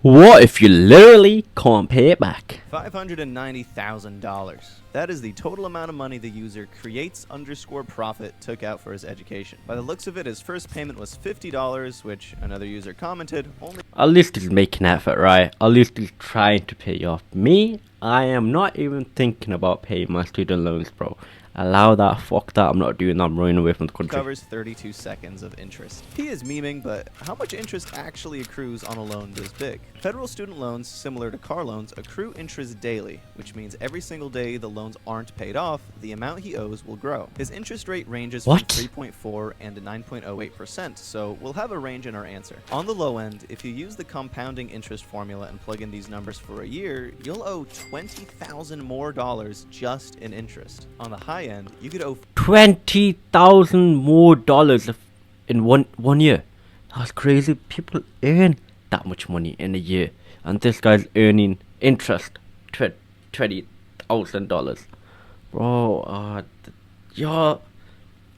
What if you literally can't pay it back? $590,000. That is the total amount of money the user creates_profit took out for his education. By the looks of it, his first payment was $50, which another user commented only. At least he's making effort, right? At least he's trying to pay you off. Me, I am not even thinking about paying my student loans, bro. Allow that, fuck that, I'm not doing that, I'm running away from the country. Covers 32 seconds of interest. He is memeing, but how much interest actually accrues on a loan this big? Federal student loans, similar to car loans, accrue interest daily, which means every single day the loans aren't paid off, the amount he owes will grow. His interest rate ranges from 3.4 and 9.08%, so we'll have a range in our answer. On the low end, if you use the compounding interest formula and plug in these numbers for a year, you'll owe $20,000 more just in interest. On the high end, you could owe $20,000 more in one year. That's crazy. People earn that much money in a year, and this guy's earning interest $20,000, bro.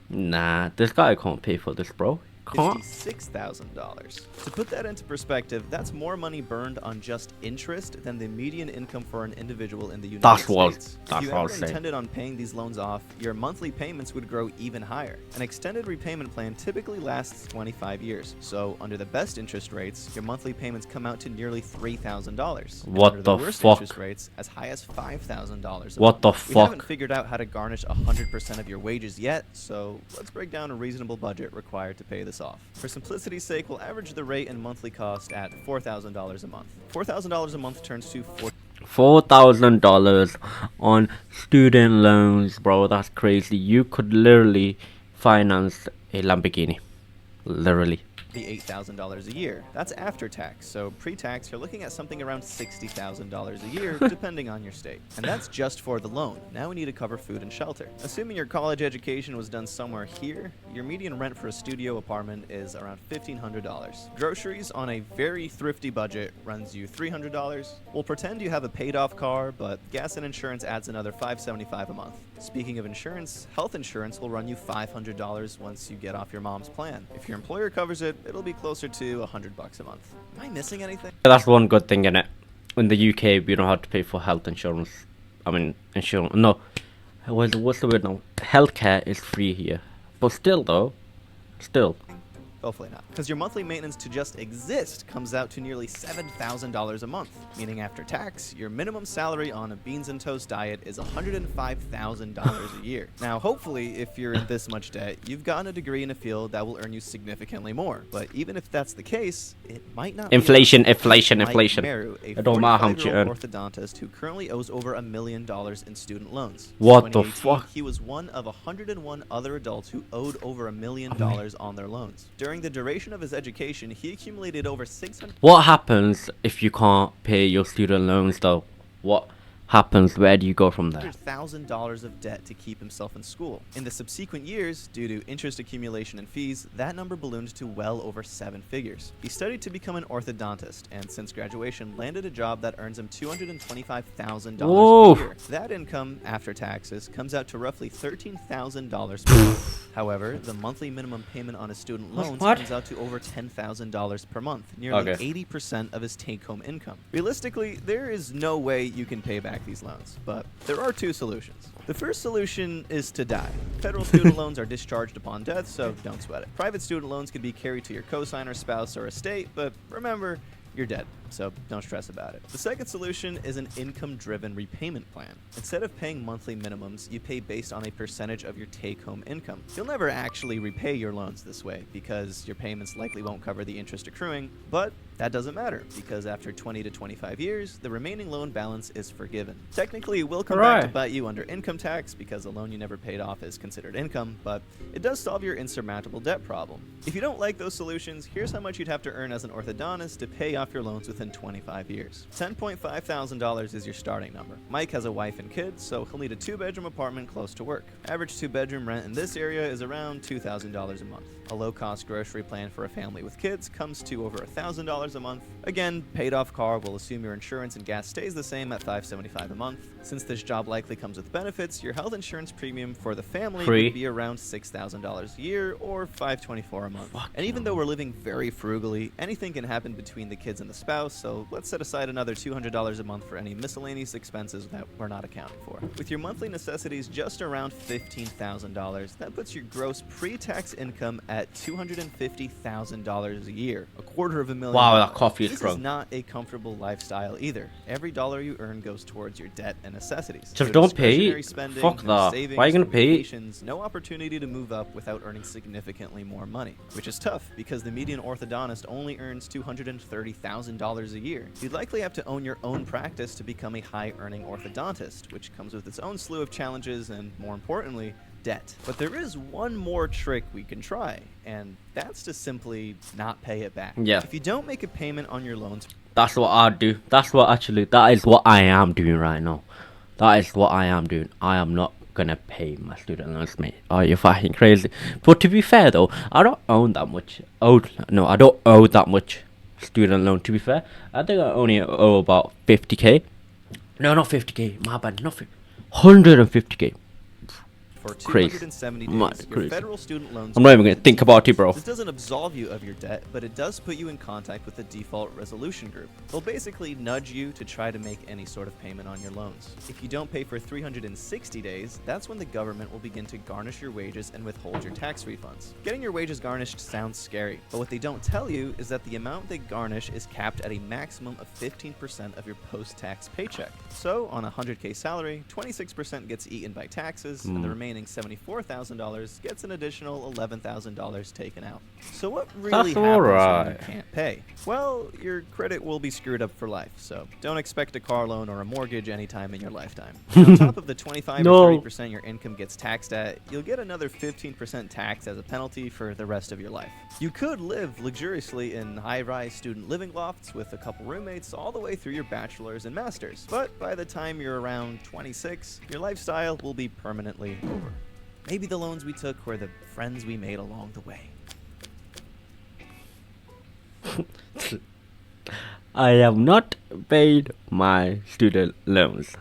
Nah, this guy can't pay for this, bro. $56,000. To put that into perspective, that's more money burned on just interest than the median income for an individual in the United States. If you ever intended on paying these loans off, your monthly payments would grow even higher. An extended repayment plan typically lasts 25 years, so under the best interest rates, your monthly payments come out to nearly $3,000. What the worst fuck? Interest rates as high as $5,000. What the fuck? We haven't figured out how to garnish 100% of your wages yet, so let's break down a reasonable budget required to pay this off. For simplicity's sake, we'll average the rate and monthly cost at $4,000 a month. $4,000 a month turns to $4,000 on student loans, bro. That's crazy. You could literally finance a Lamborghini. Literally. The $8,000 a year. That's after tax, so pre-tax you're looking at something around $60,000 a year, depending on your state. And that's just for the loan. Now we need to cover food and shelter. Assuming your college education was done somewhere here, your median rent for a studio apartment is around $1,500. Groceries on a very thrifty budget runs you $300. We'll pretend you have a paid-off car, but gas and insurance adds another $575 a month. Speaking of insurance, health insurance will run you $500 once you get off your mom's plan. If your employer covers it, it'll be closer to $100 a month. Am I missing anything? That's one good thing in it. In the UK, we don't have to pay for health insurance. I mean, insurance. No. What's the word now? Healthcare is free here. But still, though. Still. Hopefully not. Because your monthly maintenance to just exist comes out to nearly $7,000 a month. Meaning after tax, your minimum salary on a beans and toast diet is $105,000 a year. Now, hopefully, if you're in this much debt, you've gotten a degree in a field that will earn you significantly more. But even if that's the case, it might not inflation. Mike Meru, a It don't matter how much you earn. orthodontist who currently owes over $1 million in student loans. What the fuck? He was one of 101 other adults who owed over $1 million on their loans. During the duration of his education, he accumulated over 600. What happens if you can't pay your student loans, though? What happens? Where do you go from there? $100,000 of debt to keep himself in school. In the subsequent years, due to interest accumulation and fees, that number ballooned to well over 7 figures. He studied to become an orthodontist, and since graduation, landed a job that earns him $225,000 a year. That income, after taxes, comes out to roughly $13,000 per month. However, the monthly minimum payment on his student loans comes out to over $10,000 per month, nearly 80% of his take-home income. Realistically, there is no way you can pay back these loans, but there are two solutions. The first solution is to die. Federal student loans are discharged upon death, so don't sweat it. Private student loans can be carried to your cosigner, spouse, or estate, but remember, you're dead, so don't stress about it. The second solution is an income-driven repayment plan. Instead of paying monthly minimums, you pay based on a percentage of your take-home income. You'll never actually repay your loans this way because your payments likely won't cover the interest accruing, but that doesn't matter because after 20 to 25 years, the remaining loan balance is forgiven. Technically, it will come back to bite you under income tax because a loan you never paid off is considered income, but it does solve your insurmountable debt problem. If you don't like those solutions, here's how much you'd have to earn as an orthodontist to pay off your loans within 25 years. $10.5 thousand is your starting number. Mike has a wife and kids, so he'll need a 2-bedroom apartment close to work. Average 2-bedroom rent in this area is around $2,000 a month. A low-cost grocery plan for a family with kids comes to over $1,000 a month. Again, paid-off car will assume your insurance and gas stays the same at $575 a month. Since this job likely comes with benefits, your health insurance premium for the family would be around $6,000 a year or $524 a month. And even though we're living very frugally, anything can happen between the kids and the spouse, house, so let's set aside another $200 a month for any miscellaneous expenses that we're not accounting for. With your monthly necessities just around $15,000, that puts your gross pre-tax income at $250,000 a year, $250,000. Wow, that coffee is This strong. is not a comfortable lifestyle either. Every dollar you earn goes towards your debt and necessities. Just No don't pay. discretionary spending, Fuck no that. savings, Why are you gonna no pay? vacations, no opportunity to move up without earning significantly more money, which is tough because the median orthodontist only earns $230,000 a year. You'd likely have to own your own practice to become a high-earning orthodontist, which comes with its own slew of challenges and, more importantly, debt. But there is one more trick we can try, and that's to simply not pay it back. Yeah. If you don't make a payment on your loans, That's what I do. That is what I am doing right now. That is what I am doing. I am not gonna pay my student loans, mate. Are you fucking crazy? But to be fair though, I don't own that much. I don't owe that much student loan. To be fair, I think I only owe about 50k. No, not 50k. My bad. Nothing. 150k. for Crazy. 270 days, Mad your crazy. federal student loans. I'm not even gonna think about it, bro. This doesn't absolve you of your debt, but it does put you in contact with the default resolution group. They'll basically nudge you to try to make any sort of payment on your loans. If you don't pay for 360 days, that's when the government will begin to garnish your wages and withhold your tax refunds. Getting your wages garnished sounds scary, but what they don't tell you is that the amount they garnish is capped at a maximum of 15% of your post-tax paycheck. So, on a 100k salary, 26% gets eaten by taxes, and the remaining $74,000 gets an additional $11,000 taken out. So what really That's happens when you alright. can't pay? Well, your credit will be screwed up for life, so don't expect a car loan or a mortgage anytime in your lifetime. On top of the 25 No. or 30% your income gets taxed at, you'll get another 15% tax as a penalty for the rest of your life. You could live luxuriously in high-rise student living lofts with a couple roommates all the way through your bachelor's and master's, but by the time you're around 26, your lifestyle will be permanently over. Maybe the loans we took were the friends we made along the way. I have not paid my student loans.